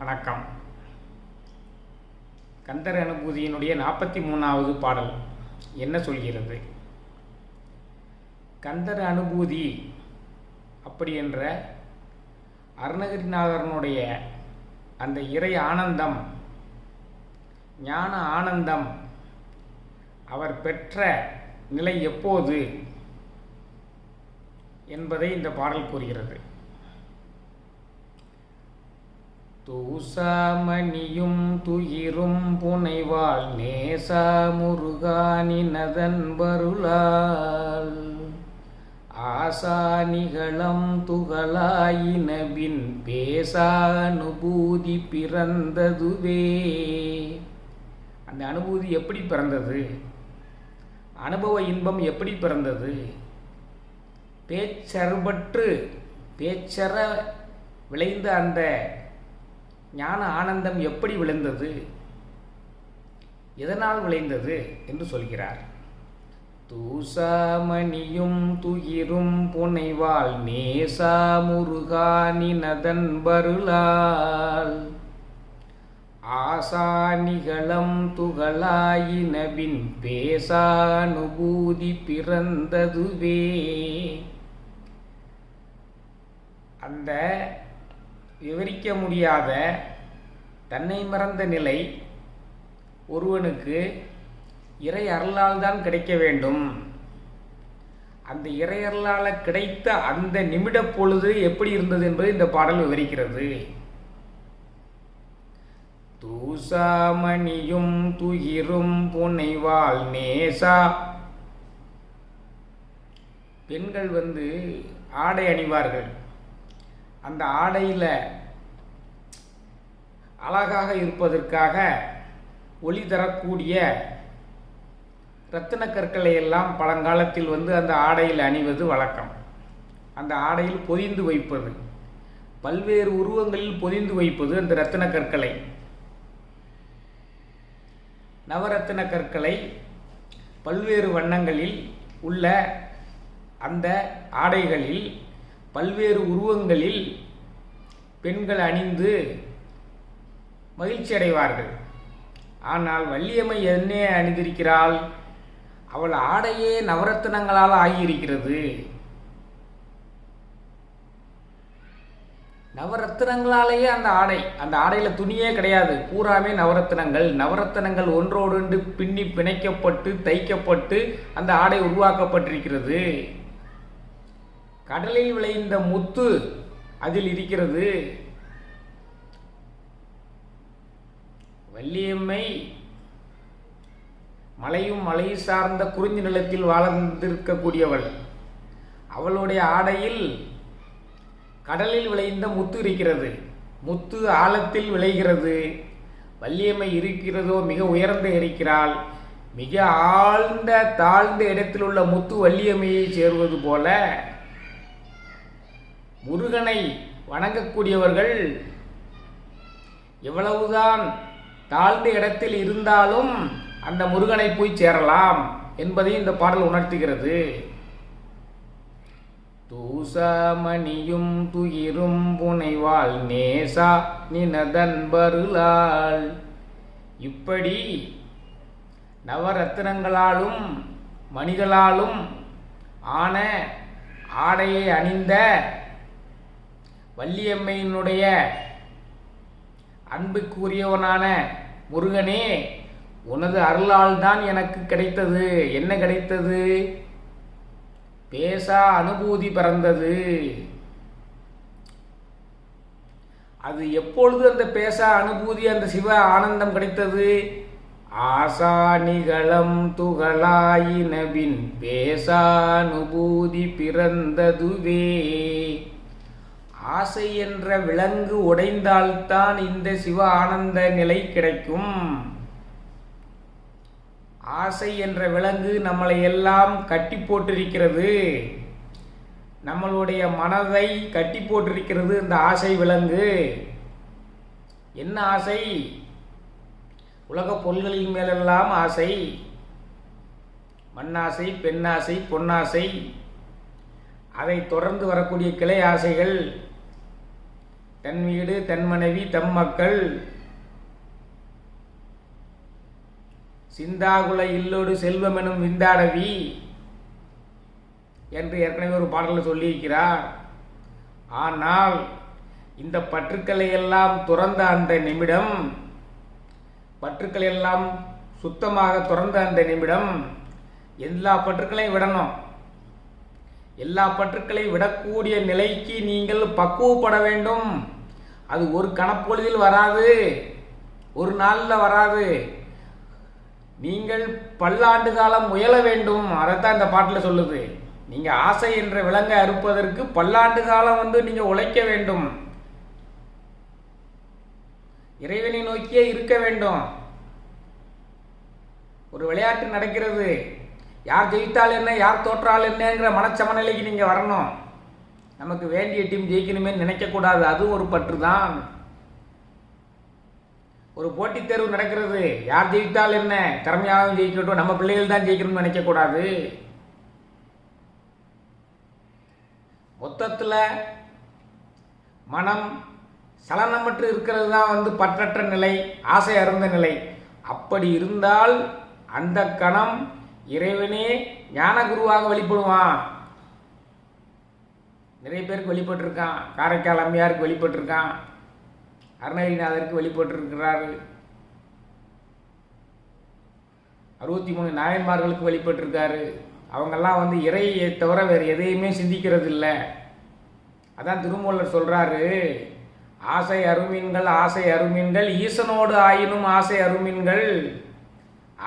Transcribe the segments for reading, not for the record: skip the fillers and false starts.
வணக்கம். கந்தர் அனுபூதியினுடைய 43வது பாடல் என்ன சொல்கிறது? கந்தர் அனுபூதி அப்படி என்ற அருணகிரிநாதனுடைய அந்த இறை ஆனந்தம், ஞான ஆனந்தம் அவர் பெற்ற நிலை எப்போது என்பதை இந்த பாடல் கூறுகிறது. தூசாமணியும் துயிரும் புனைவாள் நேசா முருகானினதன் பருளால் ஆசானிகளம் துகளாயினபின் பேசா அனுபூதி பிறந்ததுவே. அந்த அனுபூதி எப்படி பிறந்தது? அனுபவ இன்பம் எப்படி பிறந்தது? பேச்சற விளைந்த அந்த ஞான ஆனந்தம் எப்படி விளைந்தது? எதனால் விளைந்தது என்று சொல்கிறார். தூசாமணியும் துயிரும் புனைவாள் நேசா முருகானினதன் பருளால் ஆசானிகளம் துகளாயினபின் பேசா அனுபூதி பிறந்ததுவே. அந்த விவரிக்க முடியாத தன்னை மறந்த நிலை ஒருவனுக்கு இறை அருளால் தான் கிடைக்க வேண்டும். அந்த இறை அருளால் கிடைத்த அந்த நிமிட பொழுது எப்படி இருந்தது என்பது இந்த பாடல் விவரிக்கிறது. தூசாமணியும் துயிரும் புனைவாள் நேசா. பெண்கள் ஆடை அணிவார்கள். அந்த ஆடையில் அழகாக இருப்பதற்காக ஒளி தரக்கூடிய இரத்தின கற்களை எல்லாம் பழங்காலத்தில் அந்த ஆடையில் அணிவது வழக்கம். அந்த ஆடையில் பொதிந்து வைப்பது, பல்வேறு உருவங்களில் பொதிந்து வைப்பது அந்த இரத்தின கற்களை, நவரத்தின கற்களை பல்வேறு வண்ணங்களில் உள்ள அந்த ஆடைகளில் பல்வேறு உருவங்களில் பெண்கள் அணிந்து மகிழ்ச்சி அடைவார்கள். ஆனால் வள்ளியம்மை என்ன அணிந்திருக்கிறாள்? அவள் ஆடையே நவரத்தினங்களால் ஆகியிருக்கிறது. நவரத்தினங்களாலேயே அந்த ஆடையில் துணியே கிடையாது, பூராமே நவரத்தினங்கள். நவரத்தினங்கள் ஒன்றோடு பின்னி பிணைக்கப்பட்டு தைக்கப்பட்டு அந்த ஆடை உருவாக்கப்பட்டிருக்கிறது. கடலில் விளைந்த முத்து அதில் இருக்கிறது. வள்ளியம்மை மலையும் மலை சார்ந்த குறிஞ்சி நிலத்தில் வாழ்ந்திருக்கக்கூடியவள். அவளுடைய ஆடையில் கடலில் விளைந்த முத்து இருக்கிறது. முத்து ஆழத்தில் விளைகிறது. வள்ளியம்மை இருக்கிறதோ மிக உயர்ந்த இருக்கிறாள். மிக தாழ்ந்த இடத்தில் உள்ள முத்து வள்ளியம்மையை சேர்வது போல முருகனை வணங்கக்கூடியவர்கள் எவ்வளவுதான் தாழ்ந்த இடத்தில் இருந்தாலும் அந்த முருகனை போய் சேரலாம் என்பதை இந்த பாடல் உணர்த்துகிறது. தூசாமணியும் துயிரும் புனைவாள் நேசா நினதன் பருளால். இப்படி நவரத்தினங்களாலும் மணிகளாலும் ஆன ஆடையை அணிந்த வள்ளியம்மையினுடைய அன்புக்குரியவனான முருகனே, உனது அருளால் தான் எனக்கு கிடைத்தது. என்ன கிடைத்தது? பேசா அனுபூதி பிறந்தது. அது எப்பொழுது அந்த பேசா அனுபூதி, அந்த சிவ ஆனந்தம் கிடைத்தது? ஆசானிகளம் துகளாயினபின் பேசா அனுபூதி பிறந்ததுவே. ஆசை என்ற விலங்கு உடைந்தால்தான் இந்த சிவ ஆனந்த நிலை கிடைக்கும். ஆசை என்ற விலங்கு நம்மளை எல்லாம் கட்டி போட்டிருக்கிறது. நம்மளுடைய மனதை கட்டி போட்டிருக்கிறது இந்த ஆசை விலங்கு. என்ன ஆசை? உலக பொருள்களின் மேலெல்லாம் ஆசை. மண்ணாசை, பெண்ணாசை, பொன்னாசை, அதை தொடர்ந்து வரக்கூடிய கிளை ஆசைகள், தன் வீடு, தன் மனைவி, தம் மக்கள், சிந்தாகுல இல்லோடு செல்வம் எனும் விந்தாடவி என்று ஏற்கனவே ஒரு பாடலில் சொல்லியிருக்கிறார். ஆனால் இந்த பற்றுக்களை எல்லாம் துறந்த அந்த நிமிடம், பற்றுக்களை எல்லாம் சுத்தமாக துறந்த அந்த நிமிடம் எல்லா பற்றுக்களையும் விடணும். எல்லா பற்றுக்களையும் விடக்கூடிய நிலைக்கு நீங்கள் பக்குவப்பட வேண்டும். அது ஒரு கணப்பொழுதில் வராது, ஒரு நாளில் வராது. நீங்கள் பல்லாண்டு காலம் முயல வேண்டும். அதைத்தான் இந்த பாட்டில் சொல்லுது. நீங்கள் ஆசை என்ற விலங்கை அறுப்பதற்கு பல்லாண்டு காலம் நீங்கள் உழைக்க வேண்டும். இறைவனை நோக்கியே இருக்க வேண்டும். ஒரு விளையாட்டு நடக்கிறது, யார் ஜெயித்தால் என்ன, யார் தோற்றால் என்னங்கிற மனச்சமநிலைக்கு நீங்கள் வரணும். நமக்கு வேண்டிய டீம் ஜெயிக்கணுமே நினைக்கக்கூடாது. அதுவும் ஒரு பற்று தான். ஒரு போட்டித் தேர்வு நடக்கிறது, யார் ஜெயித்தால் என்ன, திறமையாகவும் ஜெயிக்கட்டும், நம்ம பிள்ளைகள் தான் ஜெயிக்கணும்னு நினைக்கக்கூடாது. மொத்தத்தில் மனம் சலனமற்று இருக்கிறது தான் பற்றற்ற நிலை, ஆசை அருந்த நிலை. அப்படி இருந்தால் அந்த கணம் இறைவனே ஞான குருவாக வெளிப்படுவான். நிறைய பேருக்கு வெளிப்பட்டிருக்கான். காரைக்கால் அம்மையாருக்கு வெளிப்பட்டிருக்கான், அருணகிரிநாதருக்கு வெளிப்பட்டிருக்கிறாரு, 63 நாயன்மார்களுக்கு வெளிப்பட்டிருக்காரு. அவங்கெல்லாம் இறையை தவிர வேறு எதையுமே சிந்திக்கிறது இல்லை. அதான் திருமூலர் சொல்றாரு, ஆசை அருமீன்கள், ஆசை அருமீன்கள், ஈசனோடு ஆயினும் ஆசை அருமீன்கள்,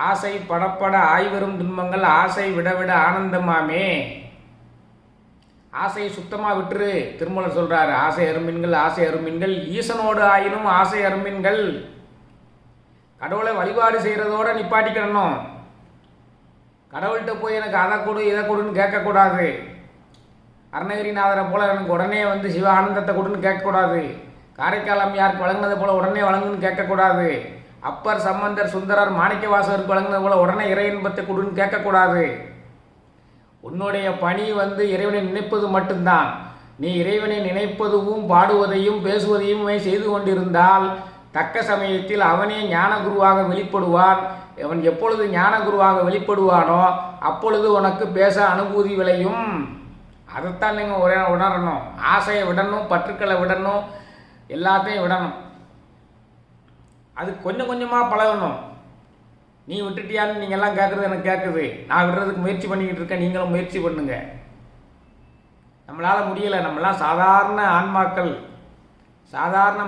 ஆசை படப்பட ஆய்வரும் துன்பங்கள், ஆசை விடவிட ஆனந்தமாமே. ஆசையை சுத்தமா விட்டுரு. திருமூலர் சொல்றாரு, ஆசை அருமீன்கள், ஆசை அருமீன்கள், ஈசனோடு ஆயினும் ஆசை அருமீன்கள். கடவுளை வழிபாடு செய்யறதோட நிப்பாட்டிக்கணும். கடவுள்கிட்ட போய் எனக்கு அதை கொடு இதை கொடுன்னு கேட்கக்கூடாது. அருணகிரிநாதரை போல எனக்கு உடனே சிவ ஆனந்தத்தை கொடுன்னு கேட்கக்கூடாது. காரைக்கால் அம்மையாருக்கு வழங்கினது போல உடனே வழங்குன்னு கேட்கக்கூடாது. அப்பர், சம்பந்தர், சுந்தரர், மாணிக்க வாசகருக்கு வழங்கினது போல உடனே இறை இன்பத்தை கொடுன்னு கேட்கக்கூடாது. உன்னுடைய பணி இறைவனை நினைப்பது மட்டும்தான். நீ இறைவனை நினைப்பதும் பாடுவதையும் பேசுவதையும் செய்து கொண்டிருந்தால் தக்க சமயத்தில் அவனே ஞான குருவாக வெளிப்படுவான். அவன் எப்பொழுது ஞான குருவாக வெளிப்படுவானோ அப்பொழுது உனக்கு பேச அனுபூதி விளையும். அதைத்தான் நீங்கள் உணரணும். ஆசையை விடணும், பற்றுக்களை விடணும், எல்லாத்தையும் விடணும். அது கொஞ்சம் கொஞ்சமாக பழகணும். நீ விட்டுட்டியான்னு நீங்கள் எல்லாம் கேட்குறது எனக்கு கேட்குது. நான் விடுறதுக்கு முயற்சி பண்ணிக்கிட்டு இருக்கேன், நீங்களும் முயற்சி பண்ணுங்க. நம்மளால் முடியலை. நம்மளாம் சாதாரண ஆன்மாக்கள், சாதாரண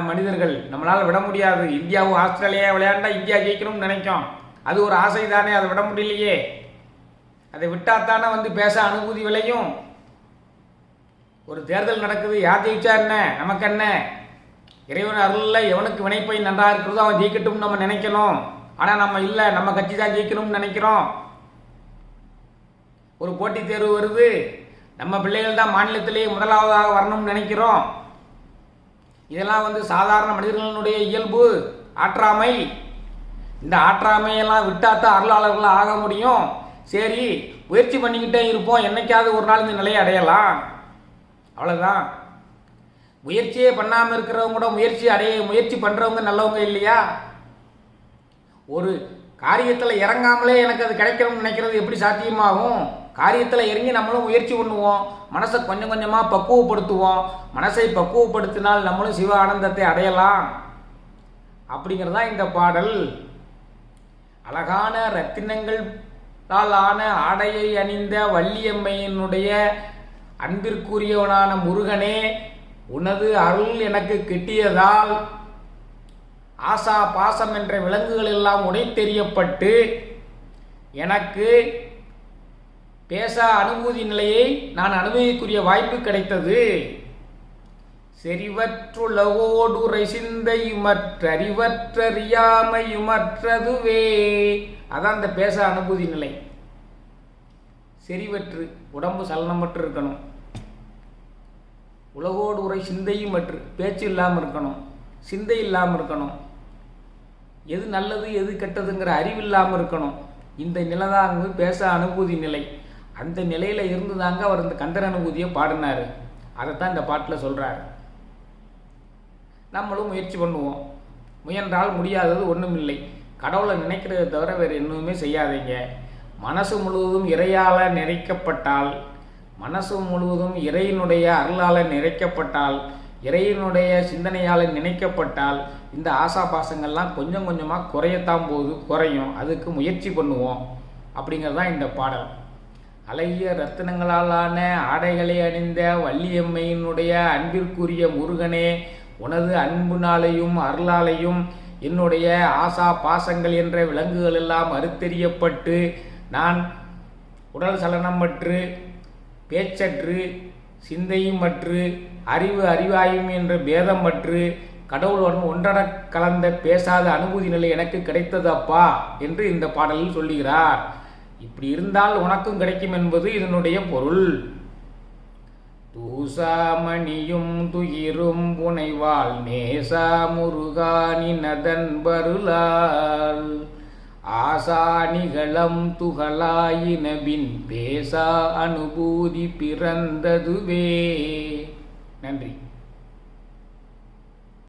மனிதர்கள். நம்மளால் விட முடியாது. இந்தியாவும் ஆஸ்திரேலியா விளையாண்டா இந்தியா ஜெயிக்கணும்னு நினைக்கும். அது ஒரு ஆசை தானே, அதை விட முடியலையே. அதை விட்டாத்தானே பேச அனுபூதி விளையும். ஒரு தேர்தல் நடக்குது, யார் ஜெயிச்சா என்ன, நமக்கு என்ன? இறைவன் அருளில் எவனுக்கு வினைப்பை நன்றாக இருக்கிறதோ அவன் ஜெயிக்கட்டும்னு நம்ம நினைக்கணும். ஆனால் நம்ம இல்லை, நம்ம கட்சி தான் ஜெயிக்கணும்னு நினைக்கிறோம். ஒரு போட்டித் தேர்வு வருது, நம்ம பிள்ளைகள் தான் மாநிலத்திலேயே முதலாவதாக வரணும்னு நினைக்கிறோம். இதெல்லாம் சாதாரண மனிதர்களுடைய இயல்பு, ஆற்றாமை. இந்த ஆற்றாமையெல்லாம் விட்டாத்தான் அருளாளர்கள் ஆக முடியும். சரி, முயற்சி பண்ணிக்கிட்டே இருப்போம், என்னைக்காவது ஒரு நாள் இந்த நிலையை அடையலாம். அவ்வளோதான். முயற்சியே பண்ணாமல் இருக்கிறவங்க கூட முயற்சி பண்ணுறவங்க நல்லவங்க இல்லையா? ஒரு காரியத்தில் இறங்காமலே எனக்கு அது கிடைக்கணும்னு நினைக்கிறது எப்படி சாத்தியமாகும்? காரியத்தில் இறங்கி நம்மளும் முயற்சி பண்ணுவோம், மனசை கொஞ்சம் கொஞ்சமாக பக்குவப்படுத்துவோம். மனசை பக்குவப்படுத்தினால் நம்மளும் சிவ ஆனந்தத்தை அடையலாம். அப்படிங்கிறதா இந்த பாடல். அழகான ரத்தினங்களால் ஆன ஆடையை அணிந்த வள்ளியம்மையினுடைய அன்பிற்குரியவனான முருகனே, உனது அருள் எனக்கு கிட்டியதால் ஆசா பாசம் என்ற விலங்குகள் எல்லாம் உடைத்தெறியப்பட்டு எனக்கு பேச அனுபூதி நிலையை நான் அனுபவிக்குரிய வாய்ப்பு கிடைத்தது. செறிவற்றுலகோடுரை சிந்தையுமற்றறிவற்றறியாமையுமற்றதுவே. அதான் இந்த பேச அனுபூதி நிலை. செறிவற்று, உடம்பு சலனமற்று இருக்கணும். உலகோடு உரை சிந்தையும் மற்று, பேச்சு இல்லாமல் இருக்கணும், சிந்தை இல்லாமல் இருக்கணும், எது நல்லது எது கெட்டதுங்கிற அறிவு இல்லாமல் இருக்கணும். இந்த நிலை தான் பேச அனுபூதி நிலை. அந்த நிலையில் இருந்து தாங்க அவர் இந்த கந்தர் அனுபூதியை பாடினார். அதைத்தான் இந்த பாட்டில் சொல்கிறார். நம்மளும் முயற்சி பண்ணுவோம். முயன்றால் முடியாதது ஒன்றும் இல்லை. கடவுளை நினைக்கிறத தவிர வேறு இன்னுமே செய்யாதீங்க. மனசு முழுவதும் இறையால் நிறைக்கப்பட்டால், மனசு முழுவதும் இறையினுடைய அருளால் நிறைக்கப்பட்டால், இறையினுடைய சிந்தனையால் நினைக்கப்பட்டால் இந்த ஆசாபாசங்கள்லாம் கொஞ்சம் கொஞ்சமாக குறையத்தான் போகுது, குறையும். அதுக்கு முயற்சி பண்ணுவோம் அப்படிங்கிறது தான் இந்த பாடல். அழகிய ரத்தினங்களாலான ஆடைகளை அணிந்த வள்ளியம்மையினுடைய அன்பிற்குரிய முருகனே, உனது அன்புனாலையும் அருளாலையும் என்னுடைய ஆசா பாசங்கள் என்ற விலங்குகள் எல்லாம் அறுத்தெறியப்பட்டு நான் உடல் சலனமற்று, பேச்சற்று, சிந்தையுமற்று, அறிவாயும் என்ற பேதமற்று கடவுளுடன் ஒன்றட கலந்த பேசாத அனுபூதி நிலை எனக்கு கிடைத்தது அப்பா என்று இந்த பாடலில் சொல்லுகிறார். இப்படி இருந்தால் உனக்கும் கிடைக்கும் என்பது இதனுடைய பொருள். தூசாமணியும் துயிரும் புனைவாள் நேசா முருகானினதன் பருளால் ஆசா நிகழம் துகளாயினபின் பேசா அனுபூதி பிறந்ததுவே. நன்றி.